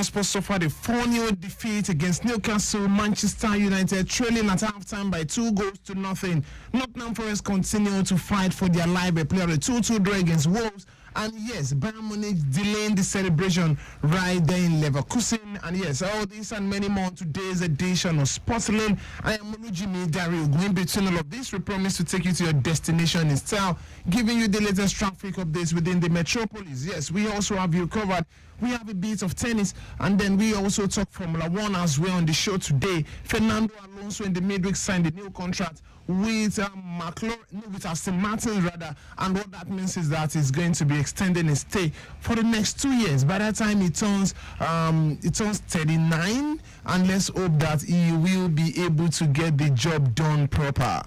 Spurs suffered a 4-0 defeat against Newcastle. Manchester United trailing at halftime by 2-0. Nottingham Forest continue to fight for their life. They play a 2-2 draw against Wolves. And yes, Bayern Munich delaying the celebration right there in Leverkusen. And yes, all this and many more on today's edition of Sportsline. I am Jimmy Dario. Going between all of this, we promise to take you to your destination in style, giving you the latest traffic updates within the metropolis. Yes, we also have you covered. We have a bit of tennis, and then we also talk Formula One as well on the show today. Fernando Alonso in the midweek signed a new contract with with Aston Martin rather, and what that means is that he's going to be extending his stay for the next 2 years. By that time he turns 39, and let's hope that he will be able to get the job done proper.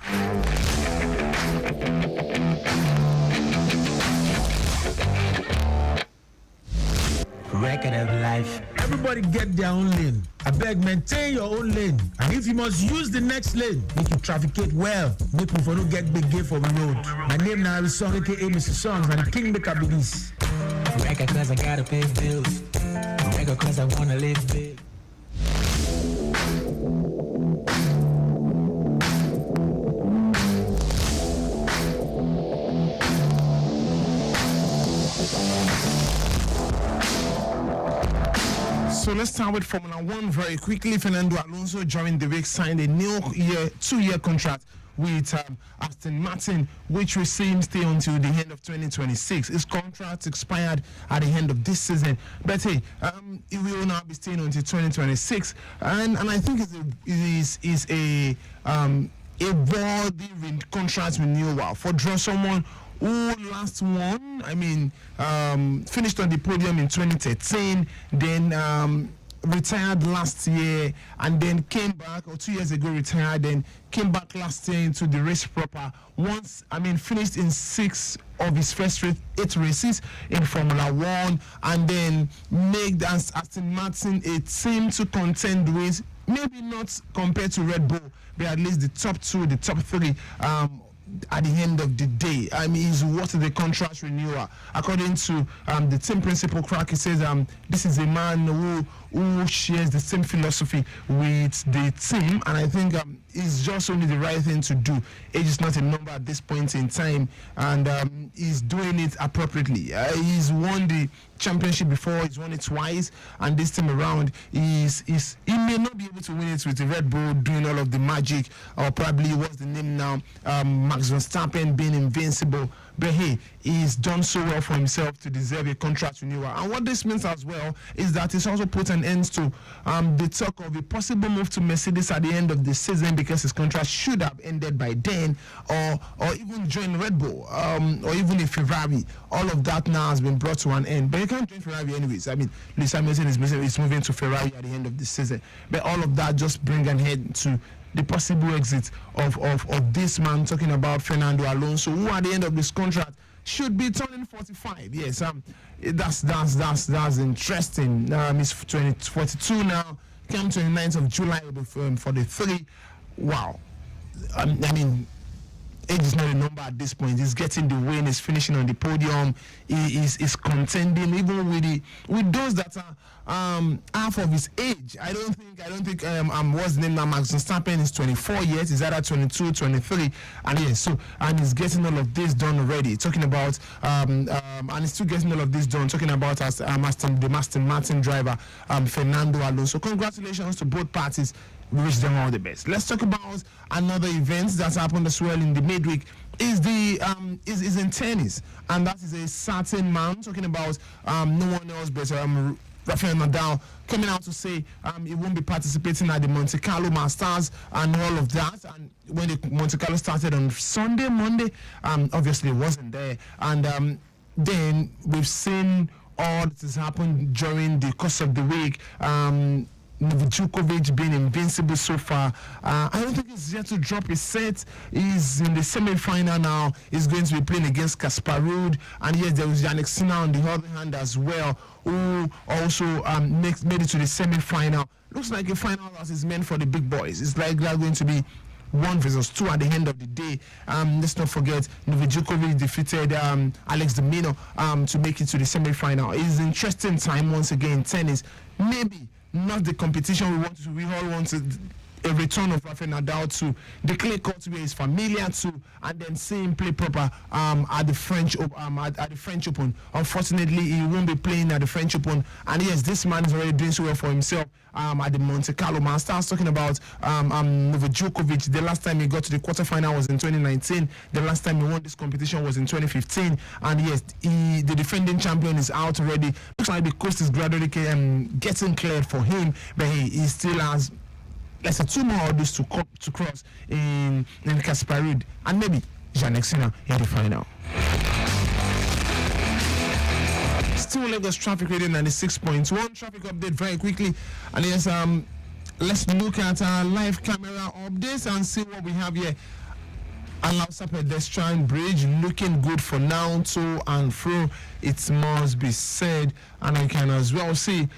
Record of life. Everybody get their own lane. I beg, maintain your own lane. And if you must use the next lane, make you trafficate well. Make me for no get big game for the road. My name now is Song, aka Mr. Songs, and the king maker be this. Record cause I gotta pay bills. Record cause I wanna live big. So let's start with Formula One very quickly. Fernando Alonso during the week signed a new 2-year contract with Aston Martin, which will see him stay until the end of 2026. His contract expired at the end of this season, but hey, he will now be staying until 2026, and I think it is a worthy contract renewal for someone who last won, finished on the podium in 2013, then retired last year, and then came back, or 2 years ago retired, then came back last year into the race proper. Finished in 6 of his first 8 races in Formula One, and then made Aston Martin a team to contend with, maybe not compared to Red Bull, but at least the top 2, the top 3, at the end of the day. Is what the contract renewal. According to the team principal Crack, he says this is a man who shares the same philosophy with the team, and I think it's just only the right thing to do. Age is not a number at this point in time, and he's doing it appropriately. He's won the championship before, he's won it twice, and this time around he may not be able to win it with the Red Bull doing all of the magic, or probably what's the name now, Max Verstappen being invincible, but hey, he's done so well for himself to deserve a contract renewal. And what this means as well is that it's also put an end to the talk of a possible move to Mercedes at the end of the season, because his contract should have ended by then, or even join Red Bull, or even a Ferrari. All of that now has been brought to an end, but you can't join Ferrari anyways. Lewis Hamilton is moving to Ferrari at the end of the season, but all of that just bring an end to the possible exit of this man, talking about Fernando Alonso, who at the end of this contract should be turning 45. Yes, that's interesting. He's 42 now. Came 29th of July for the 3. Wow. Age is not a number at this point. He's getting the win. He's finishing on the podium. He is contending even with those that are half of his age. I don't think what's the name now? Max Verstappen is 24 years. He's either 22, 23, and yes. And he's getting all of this done already. Talking about and he's still getting all of this done. Talking about the Aston Martin driver Fernando Alonso. Congratulations to both parties. We wish them all the best. Let's talk about another event that happened as well in the midweek. Is in tennis, and that is a certain man, talking about no one else but Rafael Nadal, coming out to say he won't be participating at the Monte Carlo Masters and all of that. And when the Monte Carlo started on Monday, obviously it wasn't there. And then we've seen all that has happened during the course of the week. Djokovic being invincible so far. I don't think he's yet to drop his set. He's in the semi-final now. He's going to be playing against Kaspar Ruud. And yes, there was Yannick Sinner on the other hand as well, who also made it to the semi-final. Looks like a final that is meant for the big boys. It's like they're going to be 1 versus 2 at the end of the day. Let's not forget Novak Djokovic defeated Alex de Minaur to make it to the semi-final. It's an interesting time once again in tennis. Maybe not the competition we all want to. A return of Rafael Nadal to the clay court where he's familiar to, and then see him play proper at the French Open. Unfortunately, he won't be playing at the French Open. And yes, this man is already doing so well for himself at the Monte Carlo. Man starts talking about Novak Djokovic. The last time he got to the quarterfinal was in 2019. The last time he won this competition was in 2015. And yes, the defending champion is out already. Looks like the coast is gradually getting cleared for him, but he still has. Let's say 2 more hurdles to cross in Casper Ruud and maybe Jannik Sinner in the final. Still Lagos Traffic Radio 96.1 traffic update very quickly, and yes, let's look at our live camera updates and see what we have here. Alausa pedestrian bridge looking good for now, to and fro, it must be said, and I can as well see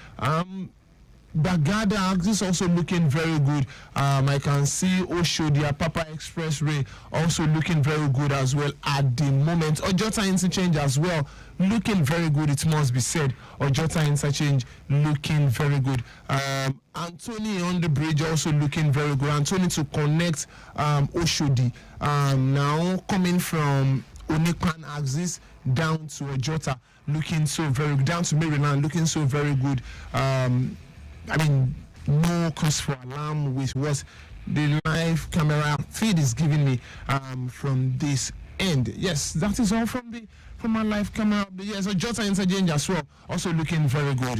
Bagada axis also looking very good. I can see Oshodi Papa Expressway also looking very good as well at the moment. Ojota interchange as well looking very good, it must be said. Ojota interchange looking very good. Anthony on the bridge also looking very good. Anthony to connect Oshodi now coming from Onipan axis down to Ojota looking so very good, down to Maryland looking so very good. No cause for alarm with what the live camera feed is giving me from this end. Yes, that is all from my live camera. Yes, so Jota interchange as well, also looking very good.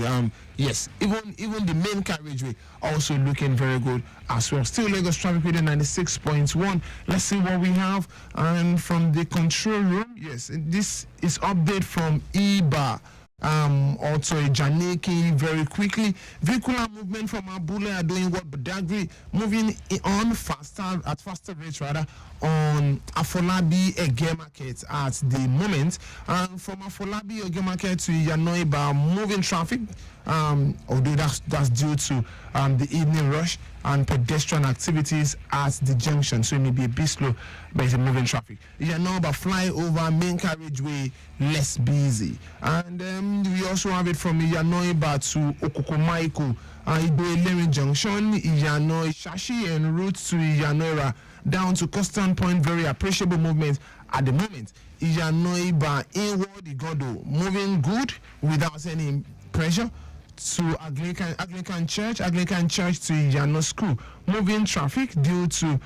Yes, even the main carriageway also looking very good as well. Still Lagos Traffic Radio 96.1. Let's see what we have. And from the control room, yes, this is update from EBA. Also a Janiki very quickly. Vehicular movement from Abule are doing what Badagry moving on at faster rates rather on Afolabi Ege Market at the moment. And from Afolabi Ege Market to Yanoiba moving traffic, although that's due to the evening rush and pedestrian activities at the junction, so it may be a bit slow, but it's a moving traffic. Yanoiba flyover main carriageway less busy, and we also have it from Yanoiba to Okokomaiko, Idoelemi Junction, Iyano Shashi and routes to Yanoira down to Custom Point. Very appreciable movement at the moment. Iyanoiba inward Igodo moving good without any pressure to Anglican Church to Yano School. Moving traffic due to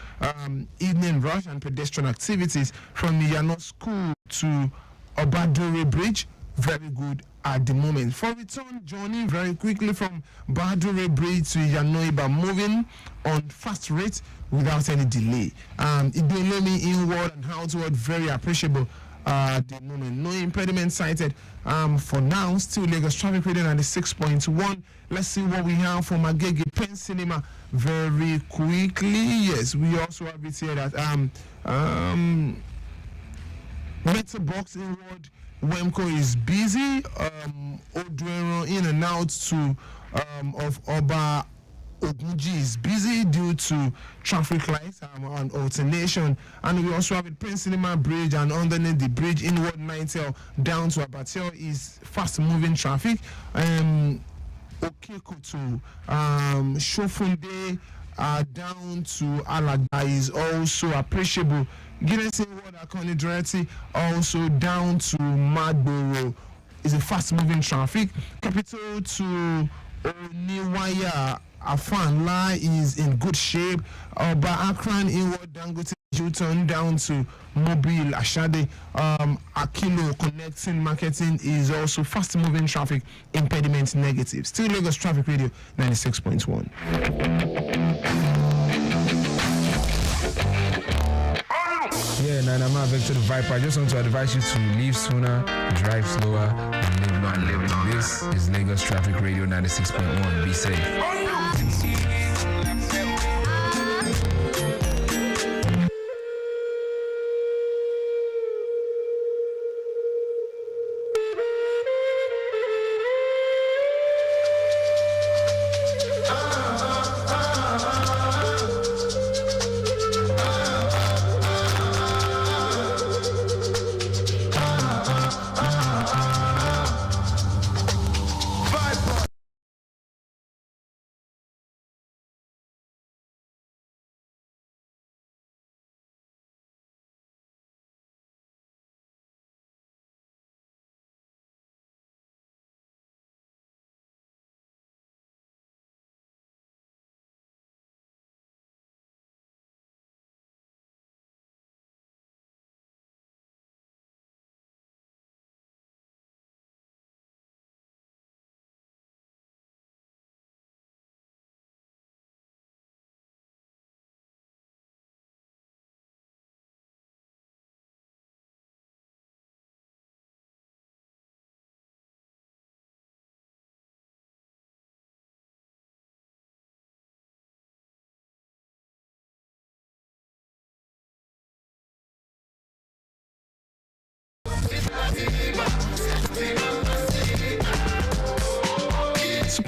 evening rush and pedestrian activities from Yano School to Obadore Bridge. Very good at the moment. For return journey, very quickly from Badore Bridge to Yanoiba, moving on fast rate without any delay. Idelemi inward and outward, very appreciable at the moment. No impediment cited for now. Still Lagos Traffic Radio 96.1. Let's see what we have from Agege Pen Cinema very quickly. Yes, we also have it here that Metal Box inward Wemco is busy. Odwero in and out to of Oba Ogunji is busy due to traffic lights and alternation. And we also have it Prince Cinema Bridge, and underneath the bridge inward Nightel down to Abattoir is fast moving traffic. Okekutu, Shofunde down to Alaga is also appreciable. Guinness Inward Akoni Durati also down to Madboro is a fast moving traffic. Capital to Oniwaya Afanla is in good shape. Oba Akran Inward Dangote U-turn down to Mobile Ashade. Akilo connecting marketing is also fast moving traffic. Impediment negative. Still Lagos Traffic Radio 96.1. Yeah, Nana Victor the Viper. I just want to advise you to leave sooner, drive slower, and live longer. This is Lagos Traffic Radio 96.1. Be safe.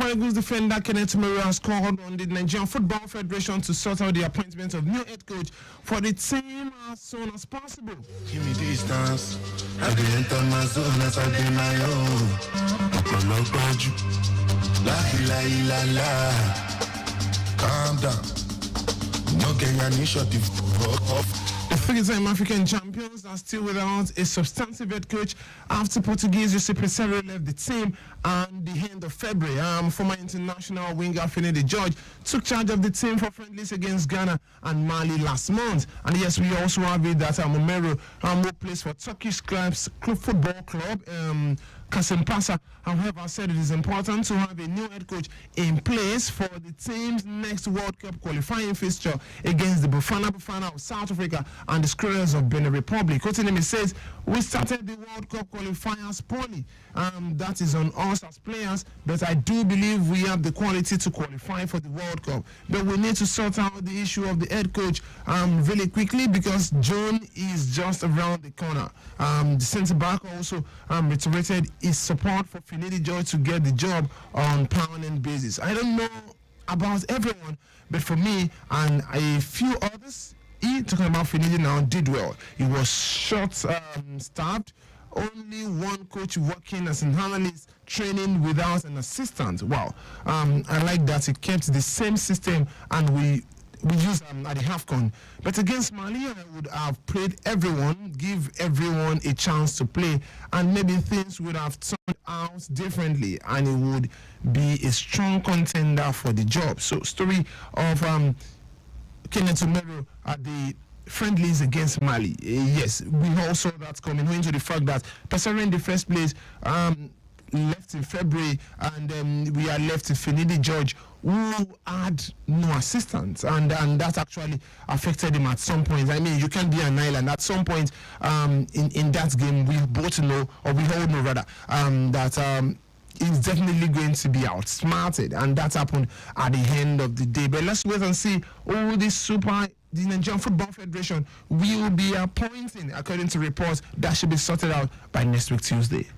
Super Eagles defender Kenneth Murray has called on the Nigerian Football Federation to sort out the appointment of new head coach for the team as soon as possible. Give me distance. I didn't enter my zone as I did my own. La la la. Calm down. No getting any shot off. The three-time African champions are still without a substantive head coach after Portuguese Jose Peseiro left the team at the end of February. Former international winger Finidi George took charge of the team for friendlies against Ghana and Mali last month. And yes, we also have it that Momero, who plays for Turkish football club, Kasim Pasa, however, said it is important to have a new head coach in place for the team's next World Cup qualifying fixture against the Bafana of South Africa and the Squirrels of Benin Republic. Kotinemi says, we started the World Cup qualifiers poorly. That is on us as players, but I do believe we have the quality to qualify for the World Cup. But we need to sort out the issue of the head coach really quickly because June is just around the corner. The centre-back also reiterated his support for Finidi George to get the job on permanent basis. I don't know about everyone, but for me and a few others, talking about Finidi now, did well. He was short-staffed. Only one coach working as an analyst, training without an assistant. Wow. I like that he kept the same system and we use at the HAFCON. But against Mali, I would have played everyone, give everyone a chance to play, and maybe things would have turned out differently, and it would be a strong contender for the job. So, story of Kenneth Murray at the friendlies against Mali. Yes, we all saw that coming into the fact that Peseiro in the first place left in February, and we are left with Finidi George, who had no assistants, and that actually affected him at some point. I mean, you can't be an island. At some point in that game, we both know, or we all know rather, that he's definitely going to be outsmarted, and that happened at the end of the day. But let's wait and see. The Nigerian Football Federation will be appointing, according to reports, that should be sorted out by next week Tuesday.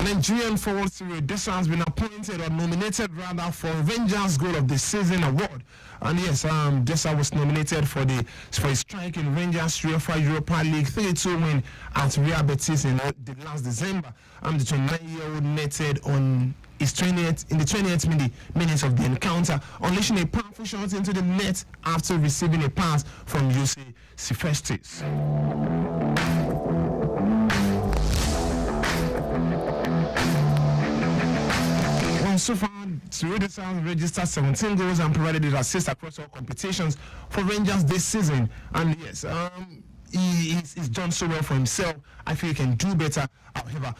Nigerian forward Cyril Dessa has been appointed or nominated rather for Rangers Goal of the Season award. And yes, Dessa was nominated for his strike in Rangers UEFA Europa League 3-2 win at Real Betis in the last December. The 29-year-old netted on his 28th minutes of the encounter, unleashing a powerful shot into the net after receiving a pass from Jose Sifestis. So far, Cyril Dessa has registered 17 goals and provided his assist across all competitions for Rangers this season. And yes, he's done so well for himself. I feel he can do better. However,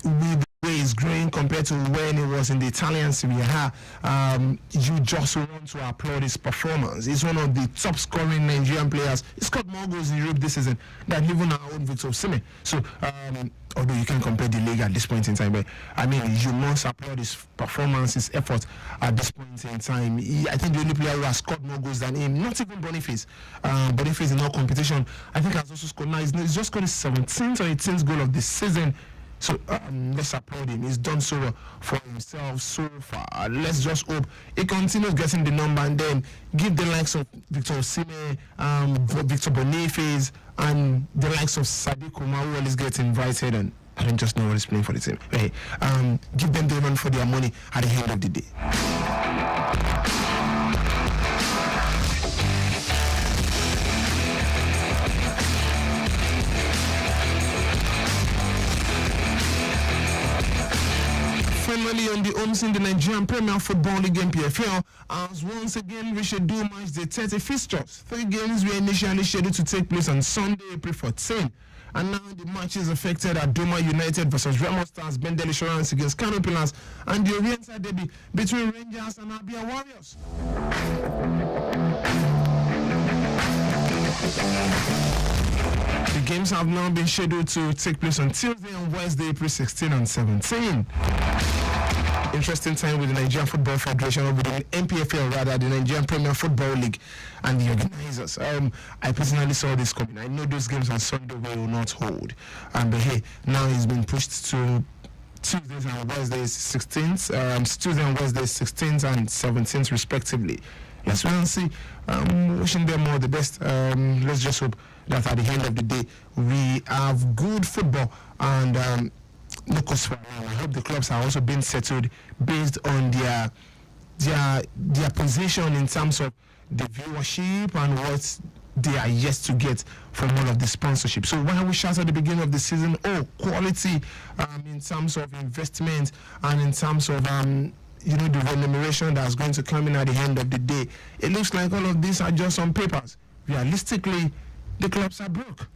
with the way he's growing compared to when he was in the Italian Serie A, you just want to applaud his performance. He's one of the top scoring Nigerian players. He scored more goals in Europe this season than even our own Victor Osimhen. So, although you can compare the league at this point in time, but I mean, you must applaud his performance, his effort at this point in time. I think the only player who has scored more goals than him, not even Boniface. Boniface in all competition, I think has also scored now. He's just got his 17th or 18th goal of the season. So let's applaud him. He's done so well for himself so far. Let's just hope he continues getting the number and then give the likes of Victor Osimhen, Victor Boniface, and the likes of Sadiq Umar, who always gets invited, and I don't just know what he's playing for the team. Hey, give them the run for their money at the end of the day. Finally, on the home scene, the Nigerian Premier Football League NPFL has once again rescheduled match day 30 fixtures. 3 games were initially scheduled to take place on Sunday, April 14. And now the matches affected are Doma United versus Remo Stars, Bendel Insurance against Kano Pillars, and the Oriental Derby between Rangers and Abia Warriors. The games have now been scheduled to take place on Tuesday and Wednesday, April 16 and 17. interesting time with the Nigerian Football Federation, or with the NPFL rather, the Nigerian Premier Football League, and the organizers. I personally saw this coming. I know those games on Sunday will not hold, but hey, now it's been pushed to Tuesdays and Wednesdays 16th, Tuesday and Wednesday 16th and 17th respectively. Let's wait and see. Wishing them all the best. Let's just hope that at the end of the day we have good football and no cause for alarm. I hope the clubs are also being settled based on their position in terms of the viewership and what they are yet to get from all of the sponsorship. So when we shout at the beginning of the season, quality in terms of investment and in terms of the remuneration that's going to come in at the end of the day, it looks like all of these are just on papers. Realistically, the clubs are broke.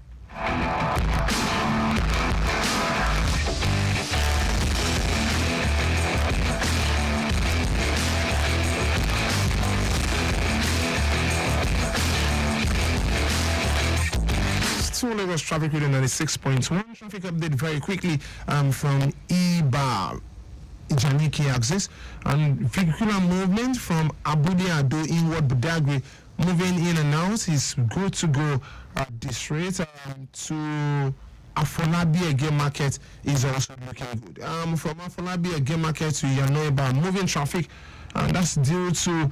Lagos traffic reading 96.1. Traffic update very quickly from E-Bar Janiki axis, and vehicular movement from Abudi Ado inward Budagri moving in and out is good to go at this rate. To Afolabi Again Market is also looking good. From Afolabi Again Market to Yanoiba, moving traffic, and that's due to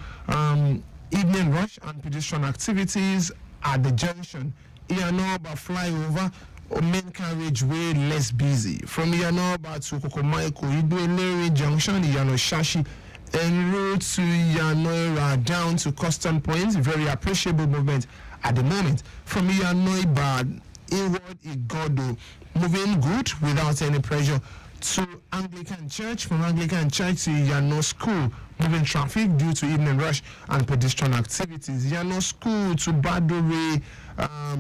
evening rush and pedestrian activities at the junction. Yanoiba flyover or main carriageway less busy. From Yanoiba to Kokomaiko, Iduelere Junction, Yano Shashi, en route to Yanoira down to Custom Point. Very appreciable movement at the moment. From Yanoiba inward Igodo, moving good without any pressure to Anglican Church. From Anglican Church to Yano School, moving traffic due to evening rush and pedestrian activities. Yano School to Badore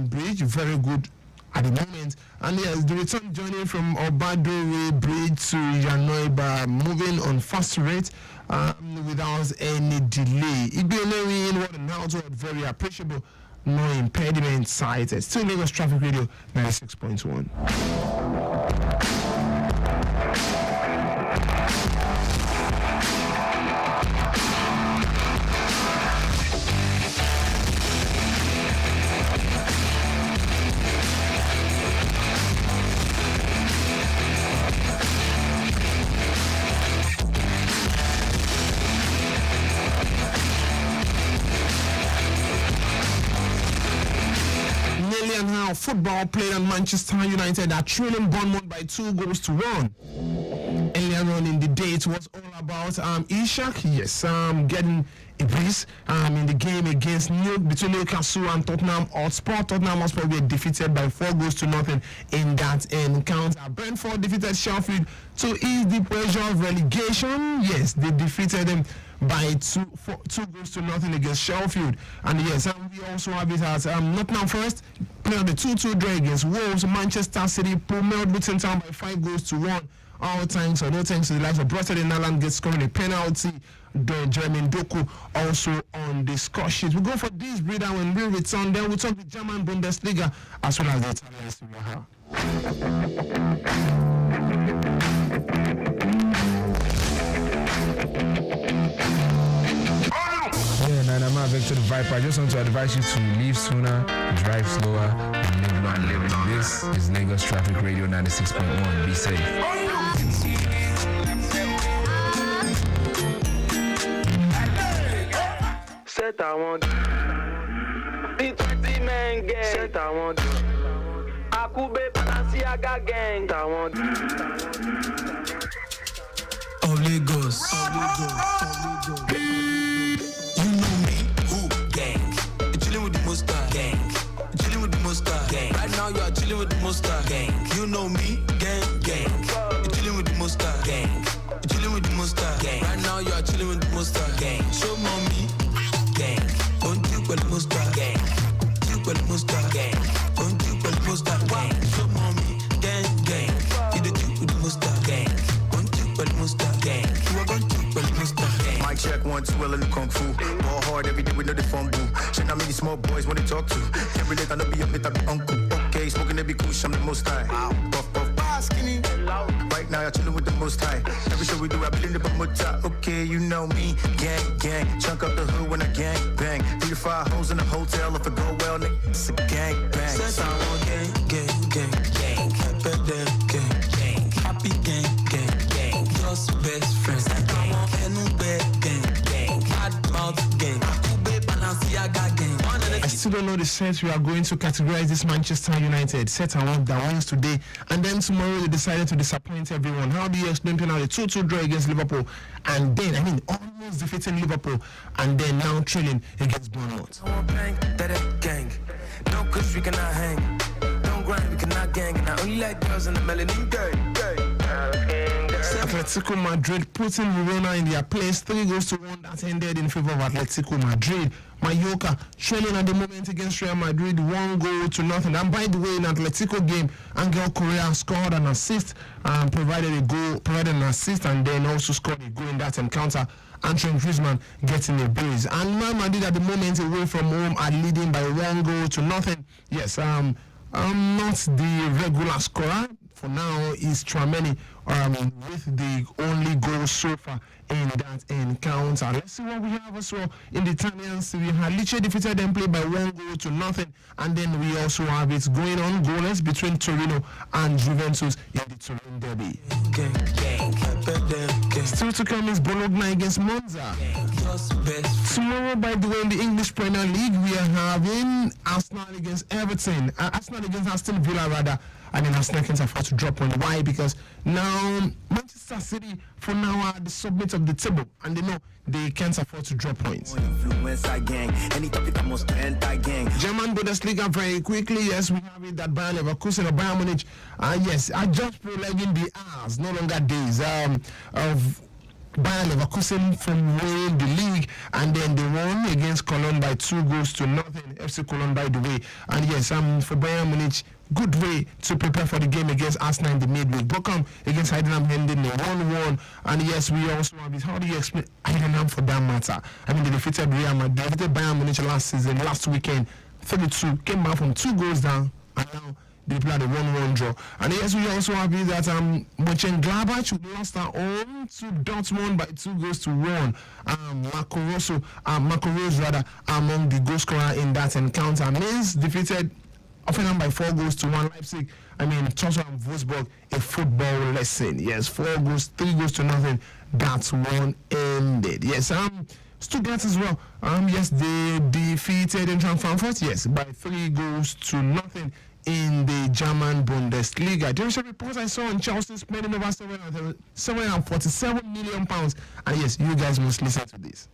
Bridge, very good at the moment. And yes, the return journey from Obadore Bridge to Yanoiba, moving on fast rate without any delay. Ibeleri inward and outward, very appreciable. No impediment cited. Still Lagos Traffic Radio 96.1. Football played on Manchester United are trailing Bournemouth by 2-1. Earlier on in the day, it was all about Ishak, yes, getting a brace in the game against between Newcastle and Tottenham Hotspur. Tottenham Hotspur were defeated by 4-0 in that encounter. Brentford defeated Sheffield to ease the pressure of relegation. Yes, they defeated them by 2-0 against Sheffield. And yes, we also have it as Nottingham Forest playing the 2-2 draw against Wolves. Manchester City pummeled Luton Town by 5-1. All thanks or no thanks to the likes of Brother in Ireland gets scoring a penalty. The Jeremy Doku also on the score sheet. We'll go for this breather when we return. Then we'll talk the German Bundesliga as well as the Italian Serie A. I'm Victor the Viper. I just want to advise you to leave sooner, drive slower, and live long. This is Lagos Traffic Radio 96.1. Be safe. Set I want the 20 men gang. Set I want Akube Balenciaga gang. I want Of Lagos. Gang. Right now you are chilling with the monster. Gang. You know me, gang. You're chilling with the monster. Gang. You're chilling with the monster. Gang. Right now you are chilling with the monster. Gang. Show mommy, gang. Don't you with the monster. Gang. You with the monster. Gang. Don't you with the monster. Gang. Show mommy, gang. You the you with the monster. Gang. Don't you with the monster. Gang. You are going to with the monster. Mic check 1, 2, well in the kung fu. Ball hard every day, we know the fumble. Shit, I mean these small boys when they talk to. Can't relate, I know be up, I be uncle. Okay, smoking, they be cool, I'm the most high. Puff, puff, skinny. Right now, you're chilling with the most high. Every show we do, I believe in the Bamutta. Okay, you know me. Gang, gang. Chunk up the hood when I gang, bang. 3 to 5 hoes in the hotel. If it go well, nigga, it's a gang, bang. Says I want gang, gang, gang, gang. Better gang, gang. Happy gang, gang, gang. Just best friends. I want any bad gang, gang. Hard mouth gang. Akube Balenciaga gang. I still don't know the set we are going to categorize this Manchester United set around that wins today, and then tomorrow they decided to disappoint everyone. How do you explain penalty 2-2 draw against Liverpool, and then almost defeating Liverpool, and then now trailing against Bournemouth? I want bang, that gang. No kush, we cannot hang. Don't grind, we cannot gang. And I only like girls in the melanin gang, gang. Atletico Madrid putting Verona in their place, 3-1 that ended in favor of Atletico Madrid. Mallorca trailing at the moment against Real Madrid, 1-0. And by the way, in Atletico game, Angel Correa scored an assist, provided an assist, and then also scored a goal in that encounter. Antoine Griezmann getting a brace. And Real Madrid at the moment away from home are leading by 1-0. Yes, not the regular scorer. For now, is Tchouaméni with the only goal so far in that encounter. Let's see what we have as well in the Italian Serie A. Lecce defeated them, play by 1-0, and then we also have it going on goalless between Torino and Juventus in the Turin derby. Still to come is Bologna against Monza. Tomorrow, by the way, in the English Premier League, we are having Arsenal against Everton. Arsenal against Aston Villa, rather. And then Arsenal can't afford to drop one. Why? Because now Manchester City, for now, are the submit of the table, and they know they can't afford to drop points. German Bundesliga very quickly. Yes, we have it that Bayern Leverkusen or Bayern Munich. Yes, are just prolonging the hours, no longer days of Bayern Leverkusen from winning the league, and then they won against Cologne by 2-0. FC Cologne, by the way. And yes, for Bayern Munich, good way to prepare for the game against Arsenal in the midweek. Bochum against Heidenheim ending 1-1. And yes, we also have it. How do you explain Heidenheim for that matter? I mean, they defeated Real Madrid, defeated Bayern Munich last weekend, 32, came back from 2 goals down, and now they played a 1-1 draw. And yes, we also have it that Mönchengladbach lost at home to Dortmund by 2-1. Marco Rose among the goal scorer in that encounter. Mainz defeated Offenham by 4-1. Leipzig, Tottenham Wolfsburg, a football lesson. Yes, 3-0. That's one ended. Yes, Stuttgart as well. Yes, they defeated Eintracht Frankfurt. Yes, by 3-0 in the German Bundesliga. There is a report I saw on Chelsea spending over £747 million. And yes, you guys must listen to this.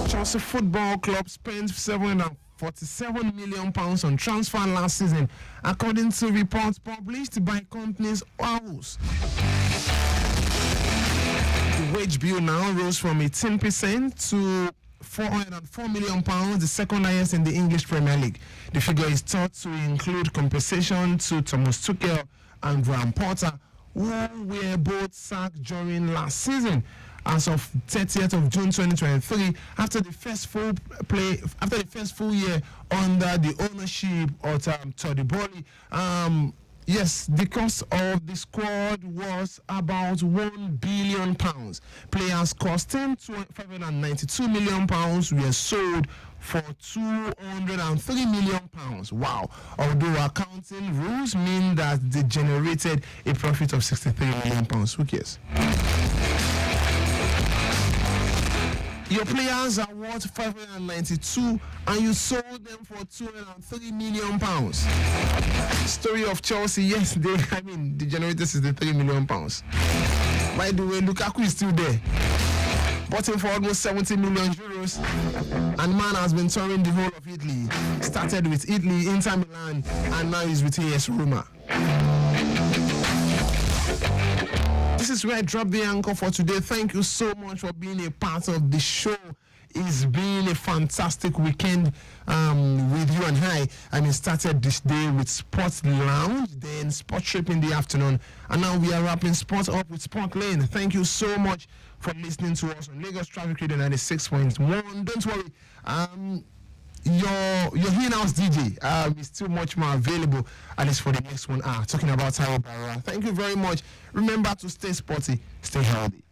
Chelsea Football Club spent £747 million on transfer last season, according to reports published by companies House. The wage bill now rose from 18% to £404 million, the second highest in the English Premier League. The figure is thought to include compensation to Thomas Tuchel and Graham Potter, who were both sacked during last season. As of 30th of June 2023, after the first full year under the ownership of Todd Boehly, yes, the cost of the squad was about £1 billion. Players costing £592 million were sold for £203 million. Wow. Although accounting rules mean that they generated a profit of £63 million. Who cares? Your players are worth 592 and you sold them for £203 million. Story of Chelsea, yes, they generated £63 million. By the way, Lukaku is still there. Bought him for almost 70 million euros. And man has been touring the whole of Italy. Started with Italy, Inter Milan, and now he's with AS Roma. This is where I drop the anchor for today. Thank you so much for being a part of the show. It's been a fantastic weekend with you and I. I mean, started this day with Sports Lounge, then Sport Trip in the afternoon, and now we are wrapping sports up with Sport Lane. Thank you so much for listening to us on Lagos Traffic Radio 96.1. Don't worry, your in-house DJ is still much more available, at least for the next 1 hour, talking about Taiwo Barra. Thank you very much. Remember to stay sporty, stay healthy.